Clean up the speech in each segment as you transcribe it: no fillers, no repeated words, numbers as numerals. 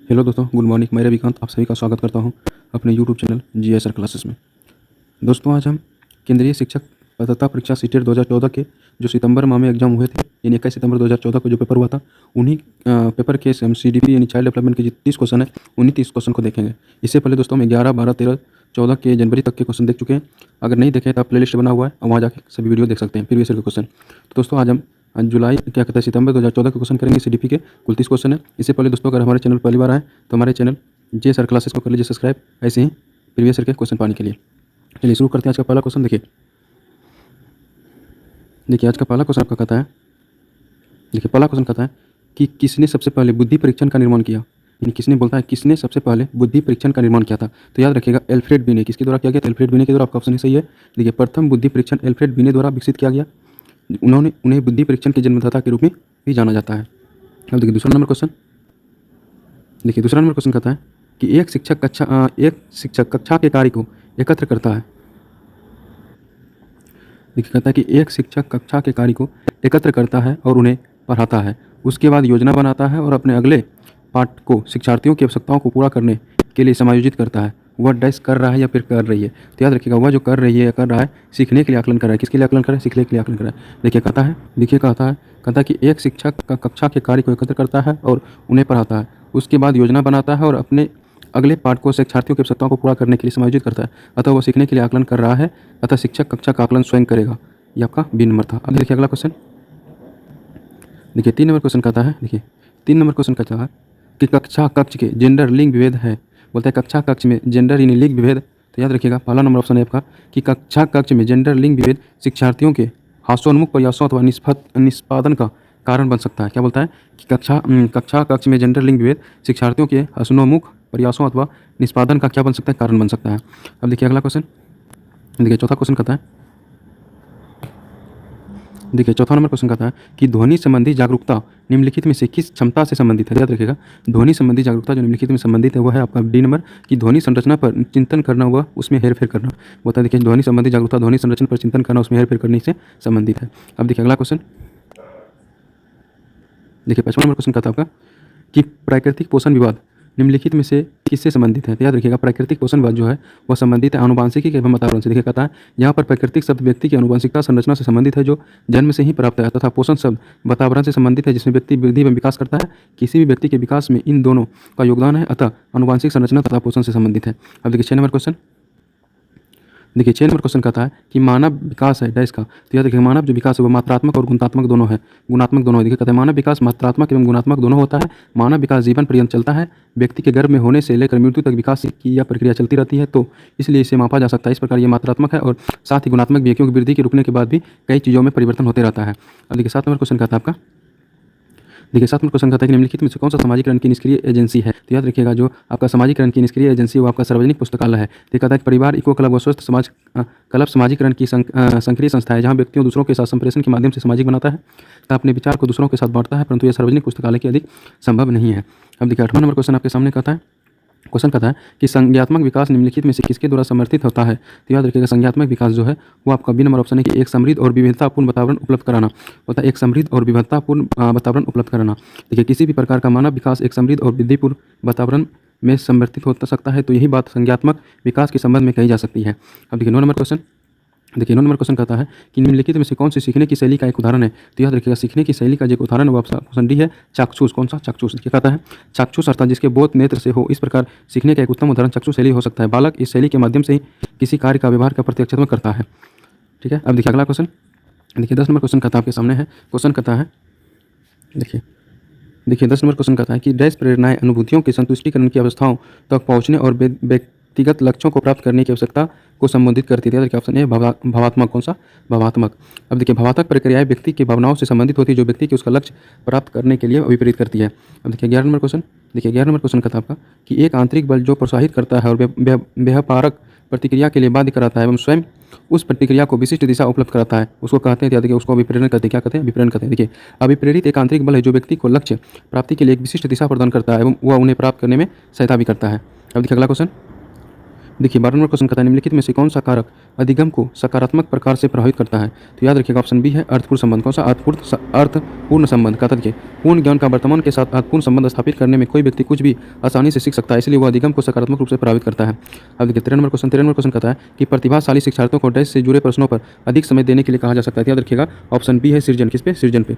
Hello दोस्तों, good morning. मैं रविकांत आप सभी का स्वागत करता हूं अपने यूट्यूब चैनल जीएसआर क्लासेस में। दोस्तों, आज हम केंद्रीय शिक्षक पात्रता परीक्षा सीटेट 2014 के जो सितंबर माह में एग्जाम हुए थे, यानी 21 सितंबर 2014 को जो पेपर हुआ था, उन्हीं पेपर के हम CDP यानी चाइल्ड डेवलपमेंट के जो 30 क्वेश्चन है, उन्हीं 30 क्वेश्चन को देखेंगे। इससे पहले दोस्तों हम 11, 12, 13, 14 के जनवरी तक के क्वेश्चन देख चुके हैं। अगर नहीं देखे तो आप प्लेलिस्ट बना हुआ है और वहाँ जाकर सभी वीडियो देख सकते हैं प्रीवियस ईयर के क्वेश्चन। तो दोस्तों, आज हम सितंबर 2014 के क्वेश्चन करेंगे। CDP के कुल 30 क्वेश्चन है। इससे पहले दोस्तों, अगर हमारे चैनल पहली बार आए तो हमारे चैनल जीएसआर क्लासेस को कर लीजिए सब्सक्राइब, ऐसे ही प्रीवियस ईयर के क्वेश्चन पाने के लिए। चलिए शुरू करते हैं। आज का पहला क्वेश्चन देखिए आज का पहला क्वेश्चन आपका कहता है, पहला क्वेश्चन कहता है कि किसने सबसे पहले बुद्धि परीक्षण का निर्माण किया। यानी किसने बोलता है किसने सबसे पहले बुद्धि परीक्षण का निर्माण किया था। तो याद रखिएगा, एल्फ्रेड बिने। किसके द्वारा किया गया? एल्फ्रेड बिने के द्वारा। आपका ऑप्शन ही सही है। देखिए, प्रथम बुद्धि परीक्षण एल्फ्रेड बिने द्वारा विकसित किया गया। उन्हें बुद्धि परीक्षण के जन्मदाता के रूप में भी जाना जाता है। अब देखिए दूसरा नंबर क्वेश्चन। दूसरा नंबर क्वेश्चन कहता है कि एक शिक्षक कक्षा के कार्य को एकत्र करता है। देखिए, कहता है कि एक शिक्षक कक्षा के कार्य को एकत्र करता है और उन्हें पढ़ाता है। उसके बाद योजना बनाता है और अपने अगले पाठ को शिक्षार्थियों की आवश्यकताओं को पूरा करने के लिए समायोजित करता है। वह डैश कर रहा है या फिर कर रही है? तो याद रखिएगा, वह जो कर रही है या कर रहा है, सीखने के लिए आकलन कर रहा है। किसके लिए आकलन कर रहा है? सीखने के लिए आकलन कर रहा है। देखिए कहता है कि एक शिक्षक का कक्षा के कार्य को एकत्र करता है और उन्हें पढ़ाता है। उसके बाद योजना बनाता है और अपने अगले पाठ को शिक्षार्थियों की आवश्यकताओं को पूरा करने के लिए समायोजित करता है। अतः वह सीखने के लिए आकलन कर रहा है। अतः शिक्षक कक्षा का आकलन स्वयं करेगा। ये आपका बी नंबर था। अब देखिए अगला क्वेश्चन। 3 नंबर क्वेश्चन कहता है, 3 नंबर क्वेश्चन कहता है कि कक्षा कक्ष के जेंडर लिंग विभेद है। बोलता है कक्षा कक्ष में जेंडर यानी लिंग विभेद। तो याद रखिएगा, पहला नंबर ऑप्शन है आपका कि कक्षा कक्ष में जेंडर लिंग विभेद शिक्षार्थियों के हास्योन्मुख प्रयासों अथवा निष्पादन का कारण बन सकता है। क्या बोलता है कि कक्षा कक्ष में जेंडर लिंग विभेद शिक्षार्थियों के हास्योन्मुख प्रयासों अथवा निष्पादन का क्या बन सकता है? कारण बन सकता है। अब देखिए अगला क्वेश्चन। चौथा क्वेश्चन कहता है, चौथा नंबर क्वेश्चन कहता है कि ध्वनि संबंधी जागरूकता निम्नलिखित में से किस क्षमता से संबंधित है? याद रखिएगा, ध्वनि संबंधी जागरूकता जो निम्नलिखित में संबंधित है वह है आपका डी नंबर कि ध्वनि संरचना पर चिंतन करना, वह उसमें हेरफेर करना। होता है देखिए, ध्वनि संबंधी जागरूकता ध्वनि संरचना पर चिंतन करना, उसमें हेरफेर करने से संबंधित है। अब देखिए अगला क्वेश्चन। 5वां नंबर क्वेश्चन कहता है आपका कि प्राकृतिक पोषण विवाद निम्नलिखित में से किससे संबंधित है? तो याद रखिएगा, प्राकृतिक पोषण विवाद जो है वह संबंधित है आनुवांशिकी एवं वातावरण से। देखिए कहता है यहाँ पर प्राकृतिक शब्द व्यक्ति की आनुवांशिकता संरचना से संबंधित है जो जन्म से ही प्राप्त है, तथा पोषण शब्द वातावरण से संबंधित है जिसमें व्यक्ति वृद्धि एवं विकास करता है। किसी भी व्यक्ति के विकास में इन दोनों का योगदान है, अतः आनुवांशिक संरचना तथा पोषण से संबंधित है। अब देखिए 6 नंबर क्वेश्चन। 6 नंबर क्वेश्चन कहता है कि मानव विकास है डैश का। तो याद रखिए, मानव जो विकास है वो मात्रात्मक और गुणात्मक दोनों है। देखिए कहता है मानव विकास मात्रात्मक एवं गुणात्मक दोनों होता है। मानव विकास जीवन पर्यंत चलता है। व्यक्ति के गर्भ में होने से लेकर मृत्यु तक विकास की यह प्रक्रिया चलती रहती है, तो इसलिए इसे मापा जा सकता है। इस प्रकार ये मात्रात्मक है और साथ ही गुणात्मक भी है, क्योंकि वृद्धि के रुकने के बाद भी कई चीज़ों में परिवर्तन होते रहता है। अब देखिए 7 नंबर क्वेश्चन कहता है आपका, 7 नंबर क्वेश्चन कहता है कि निम्नलिखित में से कौन सा सामाजिकरण की निष्क्रिय एजेंसी है? तो याद रखिएगा, जो आपका सामाजिकरण की निष्क्रिय एजेंसी वो आपका सार्वजनिक पुस्तकालय है। तो कहता है कि परिवार, इको क्लब व स्वस्थ समाज क्लब सामाजिकरण की सक्रिय संस्था है, जहाँ व्यक्तियों दूसरों के साथ संप्रेषण के माध्यम से सामाजिक बनाता है तथा अपने विचार को दूसरों के साथ बांटता है, परंतु यह सार्वजनिक पुस्तकालय के अधिक संभव नहीं है। अब देखिए 8वां नंबर क्वेश्चन आपके सामने कहता है कि संज्ञात्मक विकास निम्नलिखित में से किसके द्वारा समर्थित होता है? तो याद रखिएगा, संज्ञात्मक विकास जो है वो आपका बी नंबर ऑप्शन है कि एक समृद्ध और विविधतापूर्ण वातावरण उपलब्ध कराना। होता है एक समृद्ध और विविधतापूर्ण वातावरण उपलब्ध कराना। देखिए, किसी भी प्रकार का मानव विकास एक समृद्ध और वृद्धिपूर्ण वातावरण में समर्थित हो सकता है, तो यही बात संज्ञात्मक विकास के संबंध में कही जा सकती है। अब देखिए 9 नंबर क्वेश्चन। 9 नंबर क्वेश्चन कहता है कि निम्नलिखित में से कौन सी सीखने की शैली का एक उदाहरण है? तो याद रखिएगा, सीखने की शैली का जो उदाहरण है वो ऑप्शन डी है, चाक्षुष। कौन सा? चाक्षुष। क्या कहता है? चाक्षुष अर्थात जिसके बोध नेत्र से हो। इस प्रकार सीखने का एक उत्तम उदाहरण चाक्षुष शैली हो सकता है। बालक इस शैली के माध्यम से ही किसी कार्य का व्यवहार का प्रत्यक्षत्व करता है। ठीक है। अब देखिए अगला क्वेश्चन। 10 नंबर क्वेश्चन कहता है आपके सामने है। क्वेश्चन कहता है, देखिए 10 नंबर क्वेश्चन कहता है कि डैश प्रेरणाएं अनुभूतियों के संतुष्टिकरण की अवस्थाओं तक पहुँचने और व्यक्तिगत लक्ष्यों को प्राप्त करने की आवश्यकता को संबोधित करती है। देखिए ऑप्शन ए भावात्मक। कौन सा? भावात्मक। अब देखिए, भावात्मक प्रक्रियाएं व्यक्ति की भावनाओं से संबंधित होती है, जो व्यक्ति के उसका लक्ष्य प्राप्त करने के लिए अभिप्रेरित करती है। अब देखिए 11 नंबर क्वेश्चन। 11 नंबर क्वेश्चन कहता है आपका कि एक आंतरिक बल जो प्रोत्साहित करता है और व्यापारक प्रतिक्रिया के लिए बाध्य कराता है एवं स्वयं उस प्रतिक्रिया को विशिष्ट दिशा उपलब्ध कराता है, उसको कहते हैं, याद रखिए, उसको अभिप्रेरण कहते हैं। क्या कहते हैं? अभिप्रेरण कहते हैं। देखिए, अभिप्रेरित एक आंतरिक बल है जो व्यक्ति को लक्ष्य प्राप्ति के लिए एक विशिष्ट दिशा प्रदान करता है एवं वह उन्हें प्राप्त करने में सहायता भी करता है। अब देखिए अगला क्वेश्चन। देखिए 12 नंबर क्वेश्चन कहता है निम्नलिखित में से कौन सा कारक अधिगम को सकारात्मक प्रकार से प्रभावित करता है। तो याद रखिएगा ऑप्शन बी है अर्थपूर्ण संबंध। कौन सा अर्थपूर्ण संबंध। कहता देखिए पूर्ण ज्ञान का वर्तमान के साथ अर्थपूर्ण संबंध स्थापित करने में कोई व्यक्ति कुछ भी आसानी से सीख सकता है, इसलिए वह अधिगम को सकारात्मक रूप से प्रभावित करता है। अब देखिए 13 नंबर क्वेश्चन कहता है कि प्रतिभाशाली शिक्षार्थियों को डैश से जुड़े प्रश्नों पर अधिक समय देने के लिए कहा जा सकता है। याद रखिएगा ऑप्शन बी है सृजन। किस पे? सृजन पे।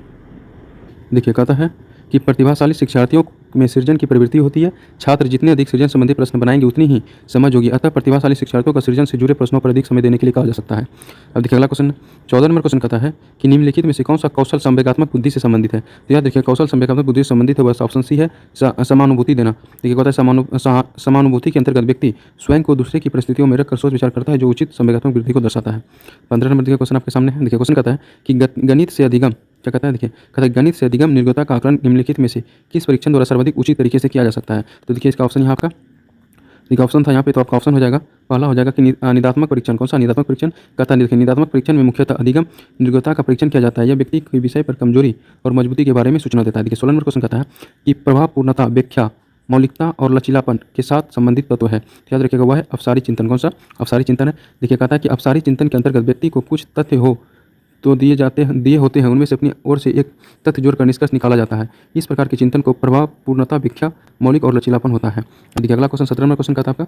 देखिए कहता है कि प्रतिभाशाली शिक्षार्थियों में सृजन की प्रवृत्ति होती है। छात्र जितने अधिक सृजन संबंधी प्रश्न बनाएंगे उतनी ही समझ होगी, अतः प्रतिभाशाली शिक्षार्थियों का सृजन से जुड़े प्रश्नों पर अधिक समय देने के लिए कहा जा सकता है। अब देखिए अगला क्वेश्चन 14 नंबर क्वेश्चन कहता है कि निम्नलिखित में से कौन सा कौशल संवेगात्मक बुद्धि से संबंधित है। तो याद देखिए कौशल संवेगात्मक बुद्धि से संबंधित है वह ऑप्शन सी है समानुभूति देना। देखिए कहता है समानुभूति के अंतर्गत व्यक्ति स्वयं को दूसरे की परिस्थितियों में रखकर सोच विचार करता है, जो उचित संवेगात्मक वृद्धि को दर्शाता है। 15 नंबर का क्वेश्चन आपके सामने है। देखिए क्वेश्चन कहता है कि गणित से अधिगम क्या कहता है। देखिए कहता है गणित से अधिगम निर्गता का आकलन निम्नलिखित में से किस परीक्षण द्वारा सर्वाधिक उचित तरीके से किया जा सकता है। तो देखिए इसका ऑप्शन यहाँ आपका देखिए ऑप्शन था यहाँ पे, तो आपका ऑप्शन हो जाएगा पहला हो जाएगा कि निदात्मक परीक्षण। कौन सा? निदात्मक परीक्षण। कहता है देखिए निदात्मक परीक्षण में मुख्यतः अधिगम निर्गता का परीक्षण किया जाता है। यह व्यक्ति के विषय पर कमजोरी और मजबूती के बारे में सूचना देता है। देखिए 16 नंबर क्वेश्चन कहता है कि प्रभावपूर्णता, व्याख्या, मौलिकता और लचीलापन के साथ संबंधित तत्व है। याद रखिएगा वह है अपसारी चिंतन। कौन सा? अपसारी चिंतन है। देखिए कहता है कि अपसारी चिंतन के अंतर्गत व्यक्ति को कुछ तथ्य हो तो दिए होते हैं, उनमें से अपनी ओर से एक तथ्य जोड़कर निष्कर्ष निकाला जाता है। इस प्रकार के चिंतन को प्रभावपूर्णता, व्याख्या, मौलिक और लचीलापन होता है। देखिए अगला क्वेश्चन 17 नंबर क्वेश्चन कहता है आपका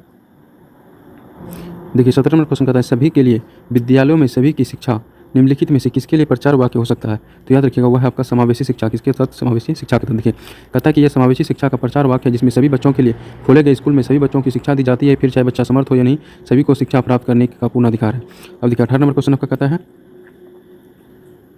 देखिए 17 नंबर क्वेश्चन कहता है सभी के लिए विद्यालयों में सभी की शिक्षा निम्नलिखित में से किसके लिए प्रचार वाक्य हो सकता है। तो याद रखिएगा वह है आपका समावेशी शिक्षा। किसके तहत? समावेशी शिक्षा के तहत। देखिए कहता है कि यह समावेशी शिक्षा का प्रचार वाक्य है जिसमें सभी बच्चों के लिए खोले गए स्कूल में सभी बच्चों की शिक्षा दी जाती है, फिर चाहे बच्चा समर्थ हो या नहीं, सभी को शिक्षा प्राप्त करने का पूर्ण अधिकार है। अब देखिए 18 नंबर क्वेश्चन आपका कहता है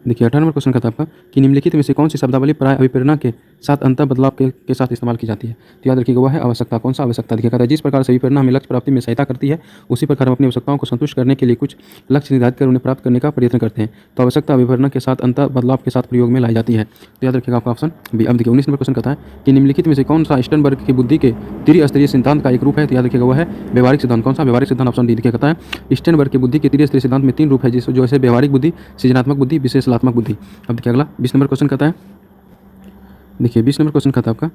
देखिए 18 नंबर क्वेश्चन कहता है आपका कि निम्नलिखित में से कौन सी शब्दावली प्राय अभिप्रेरणा के साथ अंतर बदलाव के साथ इस्तेमाल की जाती है। तो याद रखिएगा वह है आवश्यकता। कौन सा? आवश्यकता। देखिए कहता है जिस प्रकार से अभिप्रेरणा हमें लक्ष्य प्राप्ति में सहायता करती है, उसी प्रकार हम अपनी आवश्यकताओं को संतुष्ट करने के लिए कुछ लक्ष्य निर्धारित कर उन्हें प्राप्त करने का प्रयत्न करते हैं। तो आवश्यकता अभिप्रेरणा के साथ अंतर बदलाव के साथ प्रयोग में लाई जाती है। तो याद रखिएगा आपका ऑप्शन बी। अब देखिए 19 नंबर क्वेश्चन कहता है कि निम्नलिखित में से कौन सा स्टर्नबर्ग की बुद्धि के त्रिस्तरीय सिद्धांत का एक रूप है। तो याद रखिएगा वह है व्यवहारिक सिद्धांत। कौन सा? व्यवहारिक सिद्धांत। Option D. देखिए कहता है स्टर्नबर्ग की बुद्धि के त्रिस्तरीय सिद्धांत में 3 रूप है, जैसे व्यवहारिक बुद्धि, सृजनात्मक बुद्धि, विश्लेषणात्मक बुद्धि। अब देखिए अगला 20 नंबर क्वेश्चन कहता है देखिए 20 नंबर क्वेश्चन कहता है आपका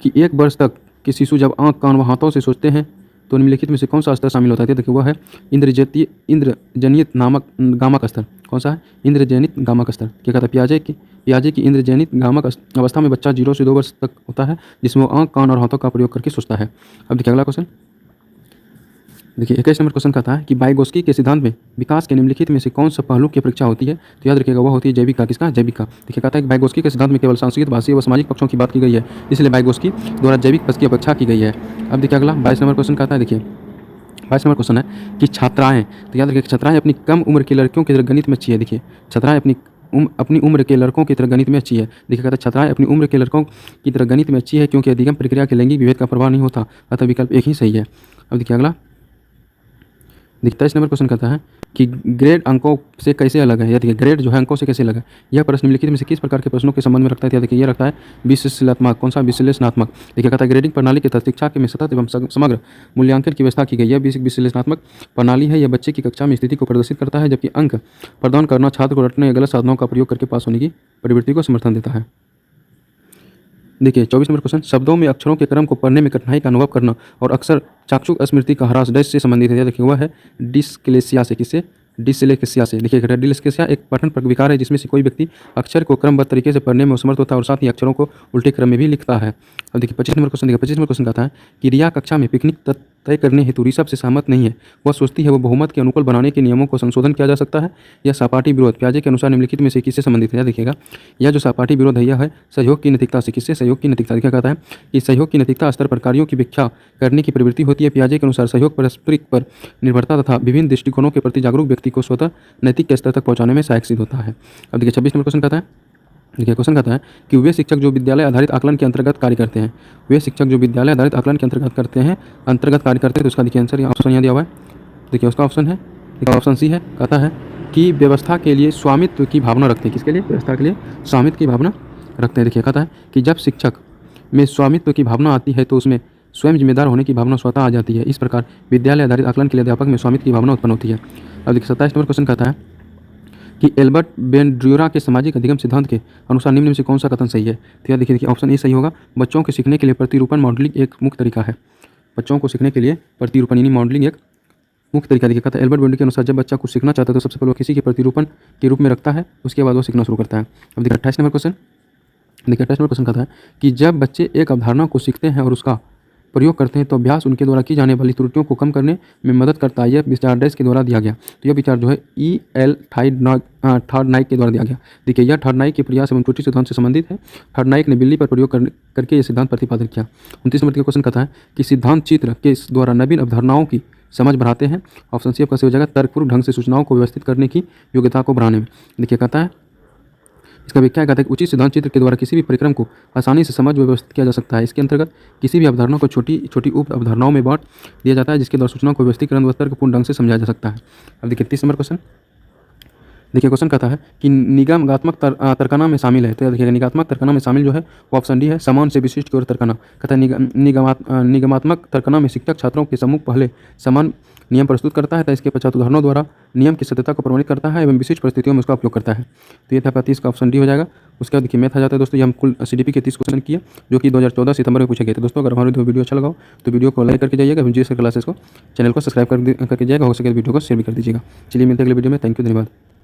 कि 1 वर्ष तक के शिशु जब आँख, कान व हाथों से सोचते हैं तो निम्नलिखित में से कौन सा स्तर शामिल होता है। देखिए वह है इंद्रजनित नामक गामक स्तर। कौन सा है? इंद्रजनित गामक स्तर। क्या कहता है पियाजे की इंद्रजनित गामक अवस्था में बच्चा 0 से 2 वर्ष तक होता है, जिसमें वो आँख, कान और हाथों का प्रयोग करके सोचता है। अब देखिए अगला क्वेश्चन देखिए 21 नंबर क्वेश्चन कहता है कि वाइगोत्स्की के सिद्धांत में विकास के निम्नलिखित में से कौन सा पहलू की परीक्षा होती है। तो याद रखिएगा वह होती है जैविका। किसका? जैविका। देखिए कहता है कि वाइगोत्स्की के सिद्धांत में केवल सांस्कृतिक, भाषीय व सामाजिक पक्षों की बात की गई है, इसलिए वाइगोत्स्की द्वारा जैविक पक्ष की अपेक्षा की गई है। अब देखिए अगला 22 नंबर क्वेश्चन कहता है देखिए 22 नंबर क्वेश्चन है कि छात्राएँ, तो याद रखिए छात्राएँ अपनी कम उम्र की लड़कियों की तरह गणित में अच्छी है। देखिए छात्राएँ अपनी उम्र के लड़कों की तरह गणित में अच्छी है। देखिए कहता है छात्राएँ अपनी उम्र के लड़कों की तरह गणित में अच्छी है क्योंकि अधिगम प्रक्रिया के लैंगिक विभेद का प्रभाव नहीं होता, अतः विकल्प एक ही सही है। अब देखिए अगला 23 नंबर क्वेश्चन कहता है कि ग्रेड अंकों से कैसे अलग है। या देखिए ग्रेड जो है अंकों से कैसे अलग है। यह प्रश्न निम्नलिखित में से किस प्रकार के प्रश्नों के संबंध में रखता है। या देखिए ये रखता है विश्लेषणात्मक। कौन सा? विश्लेषणात्मक। देखिए कहता है ग्रेडिंग प्रणाली के तहत शिक्षा के में सतत एवं समग्र मूल्यांकन की व्यवस्था की गई। यह विश्लेषणात्मक प्रणाली है। यह बच्चे की कक्षा में स्थिति को प्रदर्शित करता है, जबकि अंक प्रदान करना छात्र को रटने या गलत साधनों का प्रयोग करके पास होने की प्रवृत्ति को समर्थन देता है। देखिए 24 नंबर क्वेश्चन शब्दों में अक्षरों के क्रम को पढ़ने में कठिनाई का अनुभव करना और अक्सर चाक्षुष स्मृति का ह्रास डैश से संबंधित है। देखिए वह है डिस्लेक्सिया से। किससे? डिस्लेक्सिया से। देखिए डिस्लेक्सिया एक पठन विकार है जिसमें से कोई व्यक्ति अक्षर को क्रमबद्ध तरीके से पढ़ने में असमर्थ होता है और साथ ही अक्षरों को उल्टे क्रम में भी लिखता है। अब देखिए 25 नंबर क्वेश्चन देखिए 25 नंबर क्वेश्चन कहता है कि रिया कक्षा में पिकनिक तय करने हेतु ऋषभ से सहमत नहीं है। वह सोचती है वो बहुमत के अनुकूल बनाने के नियमों को संशोधन किया जा सकता है। यह सहपाठी विरोध पियाजे के अनुसार निम्नलिखित में से किससे संबंधित है। देखिएगा यह जो सहपाठी विरोध है यह है सहयोग की नैतिकता से। किससे? सहयोग की नैतिकता। क्या कहता है कि सहयोग की नैतिकता स्तर पर कार्यों की व्याख्या करने की प्रवृत्ति होती है। पियाजे के अनुसार सहयोग पारस्परिक पर निर्भरता तथा विभिन्न दृष्टिकोणों के प्रति जागरूक व्यक्ति को स्वतः नैतिक के स्तर तक पहुंचाने में सहायक सिद्ध होता है। अब देखिए 26 नंबर क्वेश्चन कहता है देखिए क्वेश्चन कहता है कि वे शिक्षक जो विद्यालय आधारित आकलन के अंतर्गत कार्य करते हैं तो उसका देखिए आंसर ऑप्शन यहाँ दिया हुआ है। देखिए उसका ऑप्शन है देखिए ऑप्शन सी है। कहता है कि व्यवस्था के लिए स्वामित्व की भावना रखते हैं। किसके लिए? व्यवस्था के लिए स्वामित्व की भावना रखते हैं। देखिए कहता है कि जब शिक्षक में स्वामित्व की भावना आती है तो उसमें स्वयं जिम्मेदार होने की भावना स्वतः आ जाती है। इस प्रकार विद्यालय आधारित आकलन के लिए अध्यापक में स्वामित्व की भावना उत्पन्न होती है। अब देखिए 27 नंबर क्वेश्चन कहता है कि एल्बर्ट बेंड्यूरा के सामाजिक अधिगम सिद्धांत के अनुसार निम्न में से कौन सा कथन सही है। तो यह देखिए ऑप्शन ए सही होगा। बच्चों के सीखने के लिए प्रतिरूपण मॉडलिंग एक मुख्य तरीका है। बच्चों को सीखने के लिए प्रतिरूपण यानी मॉडलिंग एक मुख्य तरीका देखिए कहता है। एल्बर्ट बेंडी के अनुसार जब बच्चा कुछ सीखना चाहता है तो सबसे पहले वो किसी के प्रतिरूपण के रूप में रखता है, उसके बाद वो सीखना शुरू करता है। अब देखिए 28 नंबर क्वेश्चन। देखिए 28 नंबर क्वेश्चन कहता है कि जब बच्चे एक अवधारणा को सीखते हैं और उसका प्रयोग करते हैं तो अभ्यास उनके द्वारा की जाने वाली त्रुटियों को कम करने में मदद करता है। यह विचार डैश के द्वारा दिया गया। तो यह विचार जो है E.L. थॉर्नडाइक के द्वारा दिया गया। देखिए यह थॉर्नडाइक के प्रयास एवं त्रुटि सिद्धांत से संबंधित है। थॉर्नडाइक ने बिल्ली पर प्रयोग करके यह सिद्धांत प्रतिपादित किया। 29 नंबर का क्वेश्चन कहता है कि सिद्धांत चित्र के द्वारा नवीन अवधारणाओं की समझ बढ़ाते हैं। ऑप्शन सी आपका सही हो जाएगा, तर्कपूर्ण ढंग से सूचनाओं को व्यवस्थित करने की योग्यता को बढ़ाने में। देखिए कहता है इसका व्याख्या कहता है कि उचित सिद्धांत चित्र के द्वारा किसी भी परिक्रम को आसानी से समझ व व्यवस्थित किया जा सकता है। इसके अंतर्गत किसी भी अवधारणा को छोटी छोटी उप अवधारणाओं में बांट दिया जाता है जिसके द्वारा सूचनाओं को व्यवस्थितकरण व तर्कपूर्ण ढंग से समझाया जा सकता है। अब देखिए 30 नंबर क्वेश्चन। देखिए क्वेश्चन कहता है कि निगमात्मक तर्कना में शामिल है। तो देखिएगा निगमात्मक तर्कना में शामिल जो है वो ऑप्शन डी है, समान से विशिष्ट की ओर तर्कना। कहता है निगमात्मक तर्कना में शिक्षक छात्रों के समूह पहले समान नियम प्रस्तुत करता है तथा इसके पश्चात उदाहरणों द्वारा नियम की सत्यता को प्रमाणित करता है एवं विशिष्ट परिस्थितियों में उसका उपयोग करता है। तो ये था आपका 30 का ऑप्शन डी हो जाएगा। उसके बाद देखिए मैथ आ जाता है दोस्तों। ये हम कुल CDP के 30 क्वेश्चन किए जो कि 2014 सितंबर में पूछे गए थे दोस्तों। अगर हमारे वीडियो अच्छा लगा तो वीडियो को लाइक करके जाइएगा, GS क्लासेस को चैनल को सब्सक्राइब करके जाइएगा, हो सके वीडियो को शेयर भी कर दीजिएगा। चलिए मिलते हैं अगले वीडियो में। थैंक यू, धन्यवाद।